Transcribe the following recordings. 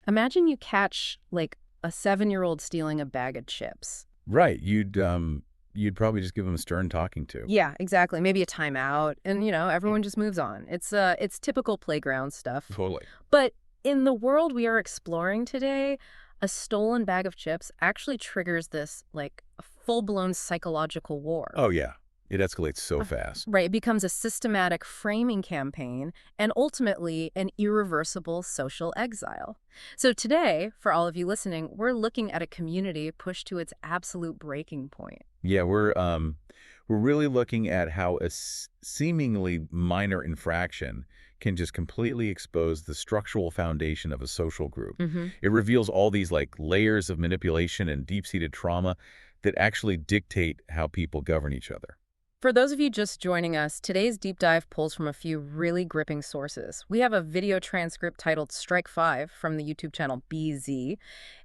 Imagine you catch, like, a 7-year-old stealing a bag of chips. Right. You'd probably just give them a stern talking to. Yeah, exactly. Maybe a timeout, and, everyone just moves on. It's typical playground stuff. Totally. But in the world we are exploring today, a stolen bag of chips actually triggers this, like, a full-blown psychological war. Oh, yeah. It escalates so fast. Right, it becomes a systematic framing campaign and ultimately an irreversible social exile. So today, for all of you listening, we're looking at a community pushed to its absolute breaking point. Yeah, we're really looking at how a seemingly minor infraction can just completely expose the structural foundation of a social group. Hmm. It reveals all these like layers of manipulation and deep-seated trauma that actually dictate how people govern each other. For those of you just joining us, today's deep dive pulls from a few really gripping sources. We have a video transcript titled Strike 5 from the YouTube channel BZ,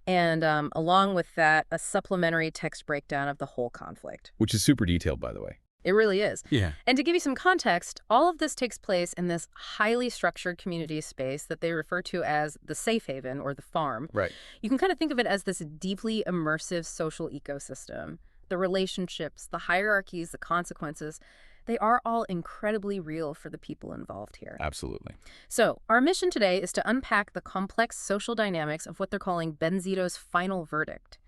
and along with that, a supplementary text breakdown of the whole conflict. Which is super detailed, by the way. It really is. Yeah. And to give you some context, all of this takes place in this highly structured community space that they refer to as the safe haven or the farm. Right. You can kind of think of it as this deeply immersive social ecosystem. The relationships, the hierarchies, the consequences, they are all incredibly real for the people involved here. Absolutely. So, our mission today is to unpack the complex social dynamics of what they're calling BenZito's final verdict.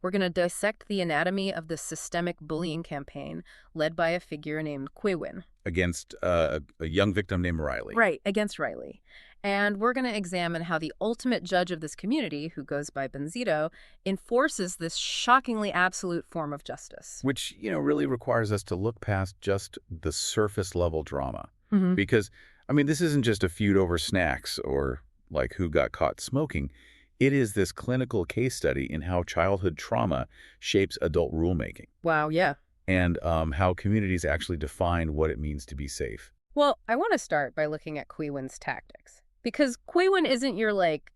We're going to dissect the anatomy of the systemic bullying campaign led by a figure named Quiwin. Against a young victim named Riley. Right, against Riley. And we're going to examine how the ultimate judge of this community, who goes by BenZito, enforces this shockingly absolute form of justice. Which, really requires us to look past just the surface level drama. Mm-hmm. Because, this isn't just a feud over snacks or like who got caught smoking. It is this clinical case study in how childhood trauma shapes adult rulemaking. Wow, yeah. And how communities actually define what it means to be safe. Well, I want to start by looking at Quiwin's tactics. Because Quiwin isn't your,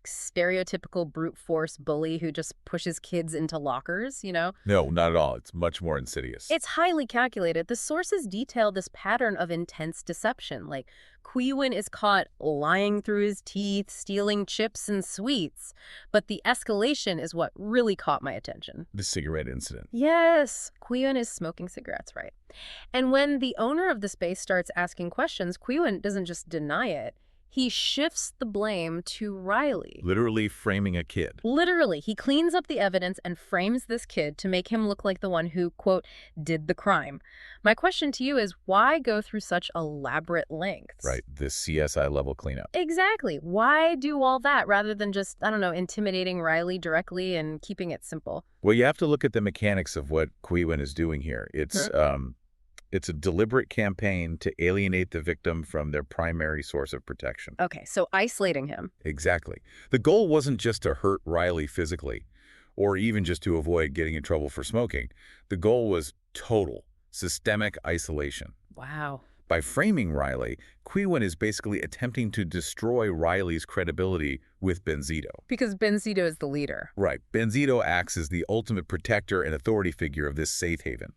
stereotypical brute force bully who just pushes kids into lockers, No, not at all. It's much more insidious. It's highly calculated. The sources detail this pattern of intense deception. Like, Quiwin is caught lying through his teeth, stealing chips and sweets. But the escalation is what really caught my attention. The cigarette incident. Yes, Quiwin is smoking cigarettes, right? And when the owner of the space starts asking questions, Quiwin doesn't just deny it. He shifts the blame to Riley. Literally framing a kid. Literally, he cleans up the evidence and frames this kid to make him look like the one who, quote, did the crime. My question to you is, why go through such elaborate lengths? Right, this CSI level cleanup. Exactly. Why do all that rather than just, intimidating Riley directly and keeping it simple? Well, you have to look at the mechanics of what Quiwin is doing here. It's a deliberate campaign to alienate the victim from their primary source of protection. Okay, so isolating him. Exactly. The goal wasn't just to hurt Riley physically, or even just to avoid getting in trouble for smoking. The goal was total, systemic isolation. Wow. By framing Riley, Quiwin is basically attempting to destroy Riley's credibility with BenZito. Because BenZito is the leader. Right. BenZito acts as the ultimate protector and authority figure of this safe haven.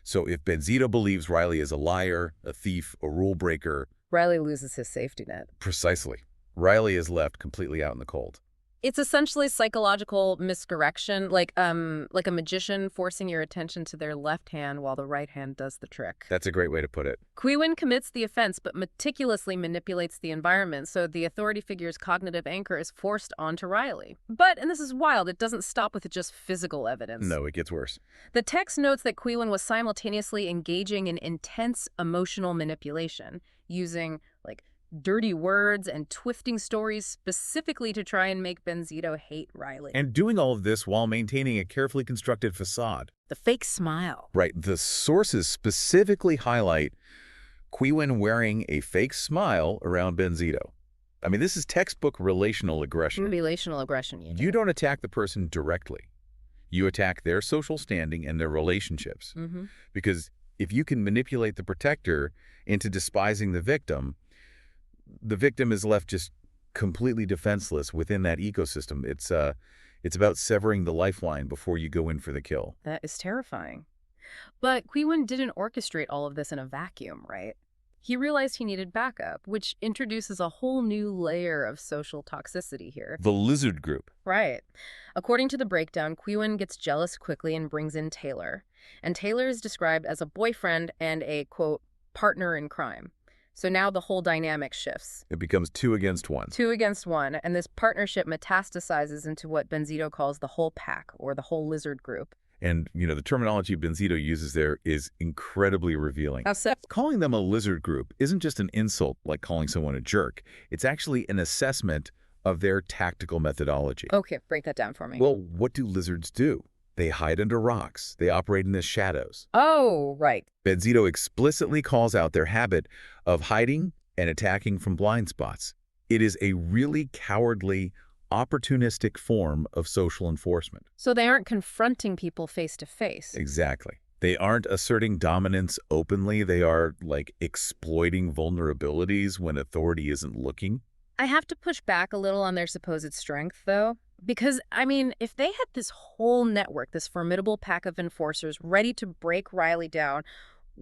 So if BenZito believes Riley is a liar, a thief, a rule breaker... Riley loses his safety net. Precisely. Riley is left completely out in the cold. It's essentially psychological misdirection, like a magician forcing your attention to their left hand while the right hand does the trick. That's a great way to put it. Quiwin commits the offense but meticulously manipulates the environment, so the authority figure's cognitive anchor is forced onto Riley. But, and this is wild, it doesn't stop with just physical evidence. No, it gets worse. The text notes that Quiwin was simultaneously engaging in intense emotional manipulation, using, dirty words and twisting stories specifically to try and make BenZito hate Riley. And doing all of this while maintaining a carefully constructed facade. The fake smile. Right. The sources specifically highlight Quiwin wearing a fake smile around BenZito. This is textbook relational aggression. Relational aggression, You don't attack the person directly. You attack their social standing and their relationships. Mm-hmm. Because if you can manipulate the protector into despising the victim is left just completely defenseless within that ecosystem. It's about severing the lifeline before you go in for the kill. That is terrifying. But Quiwin didn't orchestrate all of this in a vacuum, right? He realized he needed backup, which introduces a whole new layer of social toxicity here. The lizard group. Right. According to the breakdown, Quiwin gets jealous quickly and brings in Taylor. And Taylor is described as a boyfriend and a, quote, partner in crime. So now the whole dynamic shifts. It becomes 2 against 1. 2 against 1, and this partnership metastasizes into what BenZito calls the whole pack, or the whole lizard group. And, the terminology BenZito uses there is incredibly revealing. How so? Calling them a lizard group isn't just an insult like calling someone a jerk. It's actually an assessment of their tactical methodology. Okay, break that down for me. Well, what do lizards do? They hide under rocks. They operate in the shadows. Oh, right. BenZito explicitly calls out their habit of hiding and attacking from blind spots. It is a really cowardly, opportunistic form of social enforcement. So they aren't confronting people face to face. Exactly. They aren't asserting dominance openly. They are, exploiting vulnerabilities when authority isn't looking. I have to push back a little on their supposed strength, though. Because, if they had this whole network, this formidable pack of enforcers ready to break Riley down,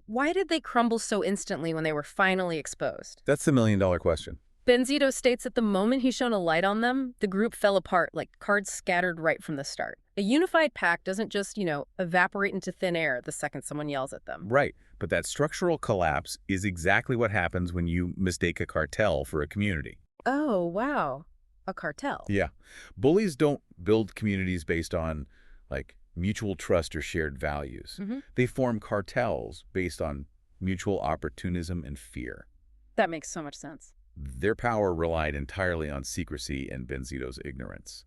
why did they crumble so instantly when they were finally exposed? That's the million-dollar question. BenZito states that the moment he shone a light on them, the group fell apart like cards scattered right from the start. A unified pack doesn't just, evaporate into thin air the second someone yells at them. Right, but that structural collapse is exactly what happens when you mistake a cartel for a community. Oh, wow. A cartel. Yeah. Bullies don't build communities based on, mutual trust or shared values. They form cartels based on mutual opportunism and fear. That makes so much sense. Their power relied entirely on secrecy and BenZito's ignorance.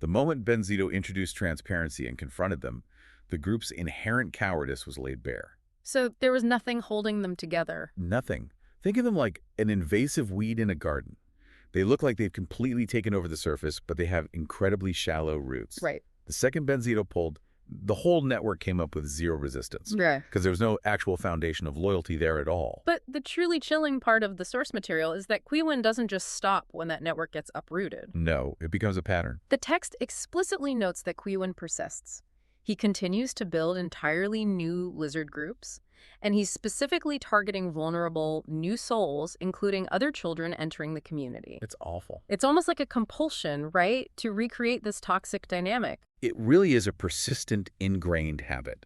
The moment BenZito introduced transparency and confronted them, the group's inherent cowardice was laid bare. So there was nothing holding them together. Nothing. Think of them like an invasive weed in a garden. They look like they've completely taken over the surface, but they have incredibly shallow roots. Right. The second BenZito pulled, the whole network came up with zero resistance. Right. Because there was no actual foundation of loyalty there at all. But the truly chilling part of the source material is that Quiwin doesn't just stop when that network gets uprooted. No, it becomes a pattern. The text explicitly notes that Quiwin persists. He continues to build entirely new lizard groups, and he's specifically targeting vulnerable new souls, including other children entering the community. It's awful. It's almost like a compulsion, right, to recreate this toxic dynamic. It really is a persistent, ingrained habit.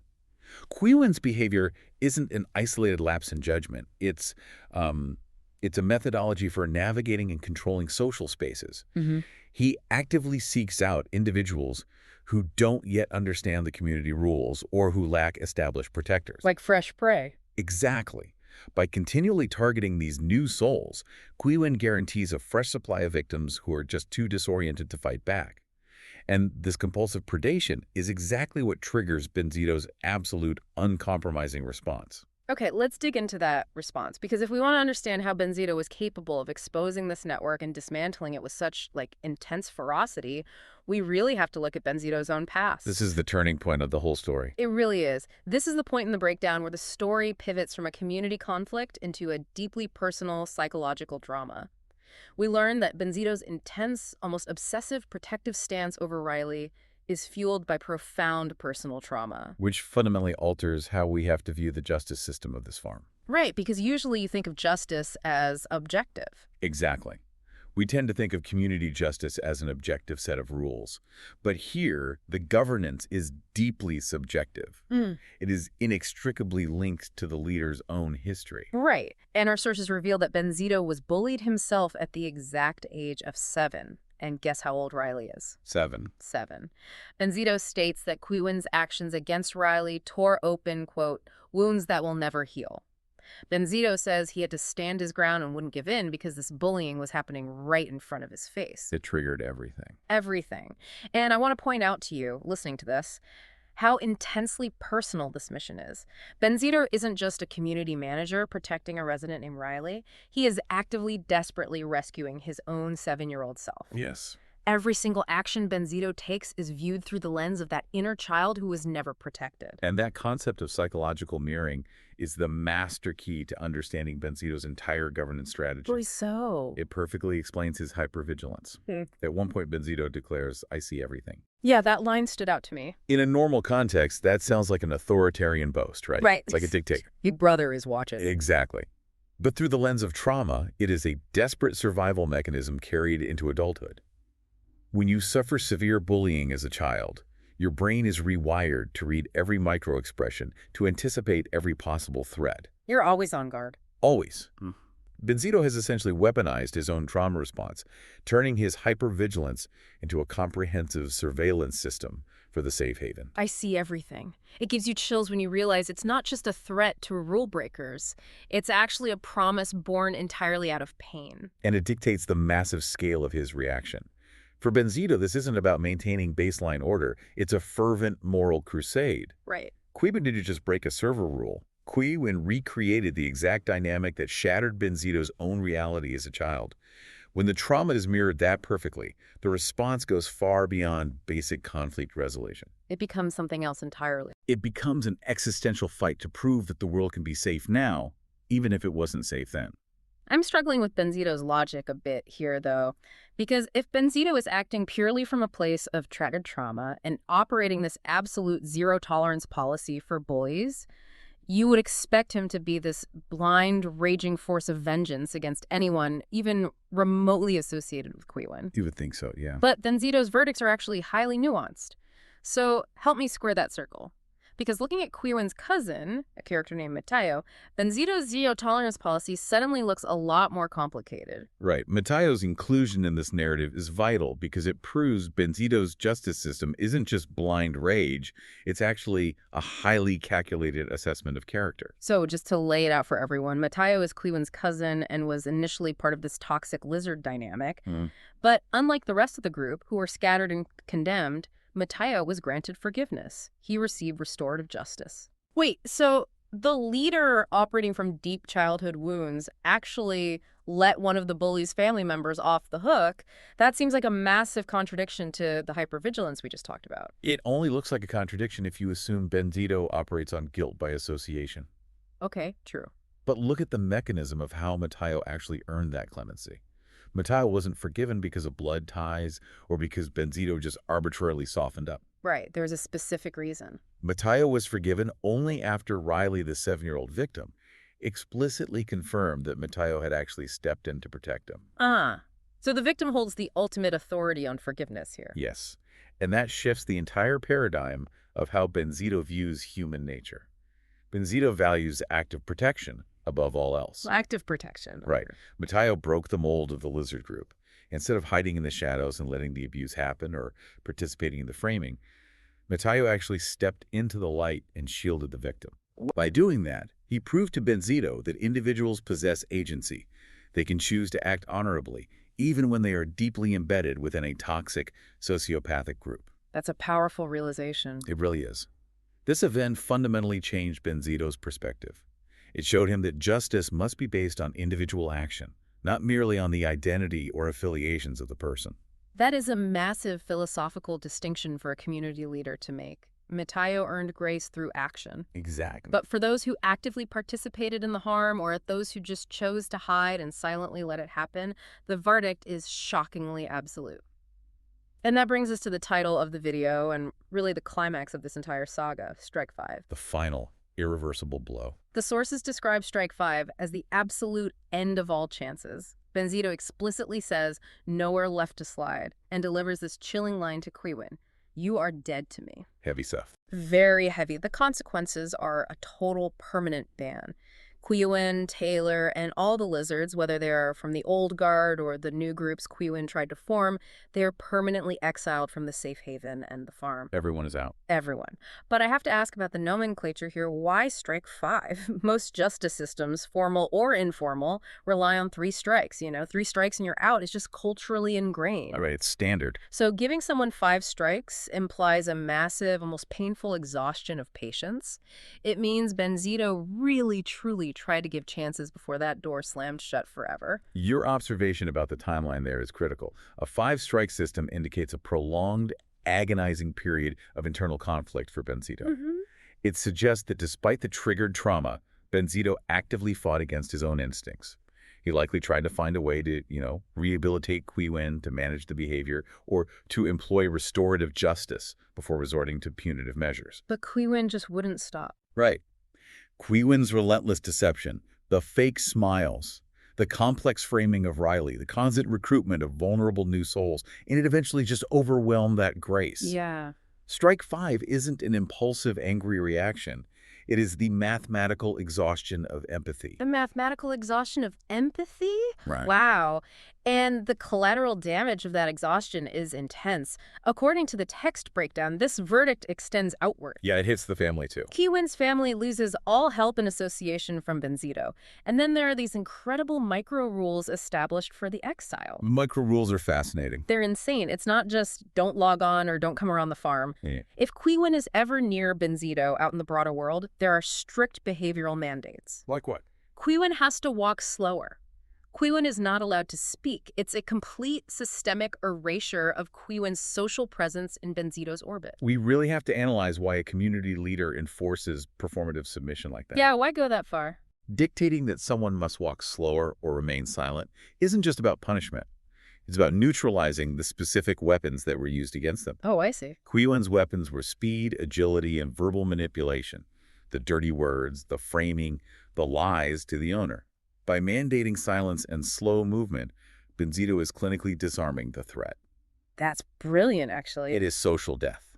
Quiwin's behavior isn't an isolated lapse in judgment. It's a methodology for navigating and controlling social spaces. He actively seeks out individuals who don't yet understand the community rules or who lack established protectors. Like fresh prey. Exactly. By continually targeting these new souls, Quiwin guarantees a fresh supply of victims who are just too disoriented to fight back. And this compulsive predation is exactly what triggers BenZito's absolute, uncompromising response. Okay, let's dig into that response, because if we want to understand how BenZito was capable of exposing this network and dismantling it with such, intense ferocity, we really have to look at BenZito's own past. This is the turning point of the whole story. It really is. This is the point in the breakdown where the story pivots from a community conflict into a deeply personal psychological drama. We learn that BenZito's intense, almost obsessive protective stance over Riley is fueled by profound personal trauma. Which fundamentally alters how we have to view the justice system of this farm. Right, because usually you think of justice as objective. Exactly. We tend to think of community justice as an objective set of rules. But here, the governance is deeply subjective. It is inextricably linked to the leader's own history. Right. And our sources reveal that BenZito was bullied himself at the exact age of 7. And guess how old Riley is? 7. 7. BenZito states that Quiwin's actions against Riley tore open, quote, wounds that will never heal. BenZito says he had to stand his ground and wouldn't give in because this bullying was happening right in front of his face. It triggered everything. Everything. And I want to point out to you, listening to this, how intensely personal this mission is. BenZito isn't just a community manager protecting a resident named Riley. He is actively, desperately rescuing his own 7-year-old self. Yes. Every single action BenZito takes is viewed through the lens of that inner child who was never protected. And that concept of psychological mirroring is the master key to understanding BenZito's entire governance strategy. Boy, so. It perfectly explains his hypervigilance. At one point, BenZito declares, "I see everything." Yeah, that line stood out to me. In a normal context, that sounds like an authoritarian boast, right? Right. It's like a dictator. Your brother is watching. Exactly. But through the lens of trauma, it is a desperate survival mechanism carried into adulthood. When you suffer severe bullying as a child, your brain is rewired to read every microexpression, to anticipate every possible threat. You're always on guard. Always. BenZito has essentially weaponized his own trauma response, turning his hypervigilance into a comprehensive surveillance system for the safe haven. I see everything. It gives you chills when you realize it's not just a threat to rule breakers. It's actually a promise born entirely out of pain. And it dictates the massive scale of his reaction. For BenZito, this isn't about maintaining baseline order. It's a fervent moral crusade. Right. Quiwin didn't just break a server rule. Quiwin recreated the exact dynamic that shattered BenZito's own reality as a child. When the trauma is mirrored that perfectly, the response goes far beyond basic conflict resolution. It becomes something else entirely. It becomes an existential fight to prove that the world can be safe now, even if it wasn't safe then. I'm struggling with BenZito's logic a bit here, though, because if BenZito is acting purely from a place of childhood trauma and operating this absolute zero-tolerance policy for bullies, you would expect him to be this blind, raging force of vengeance against anyone, even remotely associated with Quiwin. You would think so, yeah. But BenZito's verdicts are actually highly nuanced. So help me square that circle. Because looking at Quiwin's cousin, a character named Matayo, BenZito's zero-tolerance policy suddenly looks a lot more complicated. Right. Matayo's inclusion in this narrative is vital because it proves BenZito's justice system isn't just blind rage, it's actually a highly calculated assessment of character. So just to lay it out for everyone, Matayo is Quiwin's cousin and was initially part of this toxic lizard dynamic. But unlike the rest of the group, who were scattered and condemned, Matayo was granted forgiveness. He received restorative justice. Wait, so the leader operating from deep childhood wounds actually let one of the bully's family members off the hook? That seems like a massive contradiction to the hypervigilance we just talked about. It only looks like a contradiction if you assume BenZito operates on guilt by association. Okay, true. But look at the mechanism of how Matayo actually earned that clemency. Matayo wasn't forgiven because of blood ties or because BenZito just arbitrarily softened up. Right, there's a specific reason. Matayo was forgiven only after Riley, the 7-year-old victim, explicitly confirmed that Matayo had actually stepped in to protect him. So the victim holds the ultimate authority on forgiveness here. Yes, and that shifts the entire paradigm of how BenZito views human nature. BenZito values active protection above all else. Active protection. Right. Matayo broke the mold of the lizard group. Instead of hiding in the shadows and letting the abuse happen or participating in the framing, Matayo actually stepped into the light and shielded the victim. By doing that, he proved to BenZito that individuals possess agency. They can choose to act honorably, even when they are deeply embedded within a toxic, sociopathic group. That's a powerful realization. It really is. This event fundamentally changed BenZito's perspective. It showed him that justice must be based on individual action, not merely on the identity or affiliations of the person. That is a massive philosophical distinction for a community leader to make. Matayo earned grace through action. Exactly. But for those who actively participated in the harm or at those who just chose to hide and silently let it happen, the verdict is shockingly absolute. And that brings us to the title of the video and really the climax of this entire saga, Strike 5. The final, irreversible blow. The sources describe Strike 5 as the absolute end of all chances. BenZito explicitly says nowhere left to slide and delivers this chilling line to Quiwin. You are dead to me. Heavy stuff. Very heavy. The consequences are a total permanent ban. Quiwin, Taylor, and all the lizards, whether they are from the old guard or the new groups Quiwin tried to form, they are permanently exiled from the safe haven and the farm. Everyone is out. Everyone. But I have to ask about the nomenclature here. Why Strike 5? Most justice systems, formal or informal, rely on 3 strikes. 3 strikes and you're out. It's just culturally ingrained. All right, it's standard. So giving someone 5 strikes implies a massive, almost painful exhaustion of patience. It means BenZito really, truly tried to give chances before that door slammed shut forever. Your observation about the timeline there is critical. A 5-strike system indicates a prolonged, agonizing period of internal conflict for BenZito. It suggests that despite the triggered trauma, BenZito actively fought against his own instincts. He likely tried to find a way to, rehabilitate Quiwin, to manage the behavior, or to employ restorative justice before resorting to punitive measures. But Quiwin just wouldn't stop. Right. Quiwin's relentless deception, The fake smiles, the complex framing of Riley, the constant recruitment of vulnerable new souls, and it eventually just overwhelmed that grace. Yeah. Strike 5 isn't an impulsive, angry reaction. It is the mathematical exhaustion of empathy. The mathematical exhaustion of empathy? Right. Wow. And the collateral damage of that exhaustion is intense. According to the text breakdown, this verdict extends outward. Yeah, it hits the family too. Quiwin's family loses all help and association from BenZito. And then there are these incredible micro-rules established for the exile. Micro rules are fascinating. They're insane. It's not just don't log on or don't come around the farm. Yeah. If Quiwin is ever near BenZito out in the broader world, there are strict behavioral mandates. Like what? Quiwin has to walk slower. Quiwin is not allowed to speak. It's a complete systemic erasure of Quiwin's social presence in BenZito's orbit. We really have to analyze why a community leader enforces performative submission like that. Yeah, why go that far? Dictating that someone must walk slower or remain silent isn't just about punishment. It's about neutralizing the specific weapons that were used against them. Oh, I see. Quiwin's weapons were speed, agility, and verbal manipulation. The dirty words, the framing, the lies to the owner. By mandating silence and slow movement, BenZito is clinically disarming the threat. That's brilliant, actually. It is social death.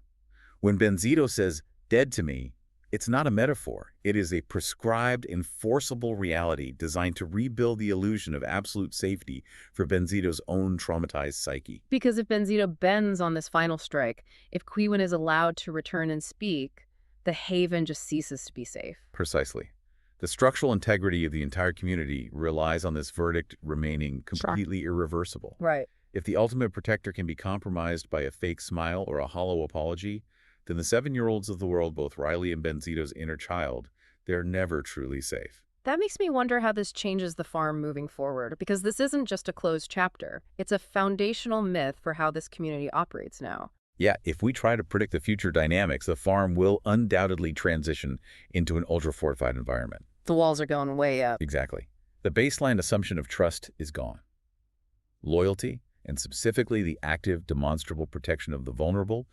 When BenZito says, "dead to me," it's not a metaphor. It is a prescribed, enforceable reality designed to rebuild the illusion of absolute safety for BenZito's own traumatized psyche. Because if BenZito bends on this final strike, if Quiwin is allowed to return and speak, the haven just ceases to be safe. Precisely. The structural integrity of the entire community relies on this verdict remaining completely irreversible. Right. If the ultimate protector can be compromised by a fake smile or a hollow apology, then the 7-year-olds of the world, both Riley and BenZito's inner child, they're never truly safe. That makes me wonder how this changes the farm moving forward, because this isn't just a closed chapter. It's a foundational myth for how this community operates now. Yeah, if we try to predict the future dynamics, the farm will undoubtedly transition into an ultra-fortified environment. The walls are going way up. Exactly. The baseline assumption of trust is gone. Loyalty, and specifically the active, demonstrable protection of the vulnerable,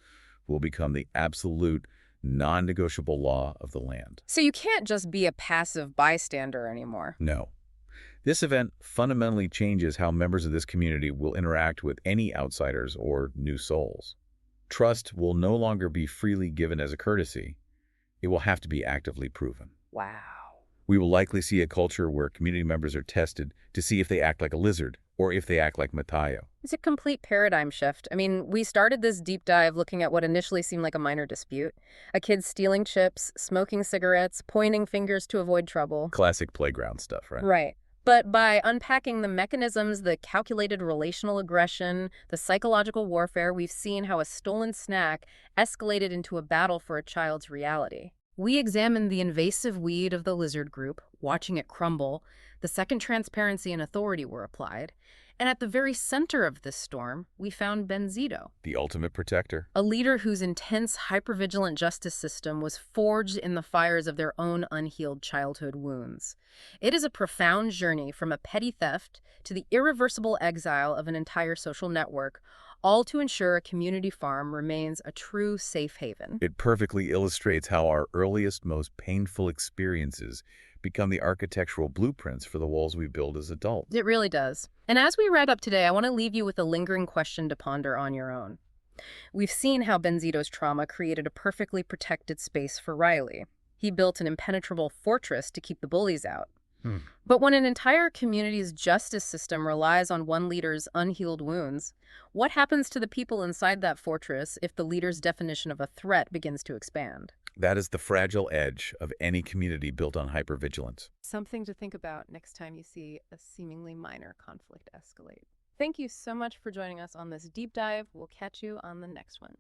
will become the absolute, non-negotiable law of the land. So you can't just be a passive bystander anymore. No. This event fundamentally changes how members of this community will interact with any outsiders or new souls. Trust will no longer be freely given as a courtesy. It will have to be actively proven. Wow. We will likely see a culture where community members are tested to see if they act like a lizard or if they act like Matteo. It's a complete paradigm shift. I mean, we started this deep dive looking at what initially seemed like a minor dispute. A kid stealing chips, smoking cigarettes, pointing fingers to avoid trouble. Classic playground stuff, right? Right. But by unpacking the mechanisms, the calculated relational aggression, the psychological warfare, we've seen how a stolen snack escalated into a battle for a child's reality. We examined the invasive weed of the lizard group, watching it crumble. The second transparency and authority were applied. And at the very center of this storm, we found BenZito, The ultimate protector. a leader whose intense, hypervigilant justice system was forged in the fires of their own unhealed childhood wounds. It is a profound journey from a petty theft to the irreversible exile of an entire social network, all to ensure a community farm remains a true safe haven. It perfectly illustrates how our earliest, most painful experiences become the architectural blueprints for the walls we build as adults. It really does. And as we wrap up today, I want to leave you with a lingering question to ponder on your own. We've seen how BenZito's trauma created a perfectly protected space for Riley. He built an impenetrable fortress to keep the bullies out. But when an entire community's justice system relies on one leader's unhealed wounds, what happens to the people inside that fortress if the leader's definition of a threat begins to expand? That is the fragile edge of any community built on hypervigilance. Something to think about next time you see a seemingly minor conflict escalate. Thank you so much for joining us on this deep dive. We'll catch you on the next one.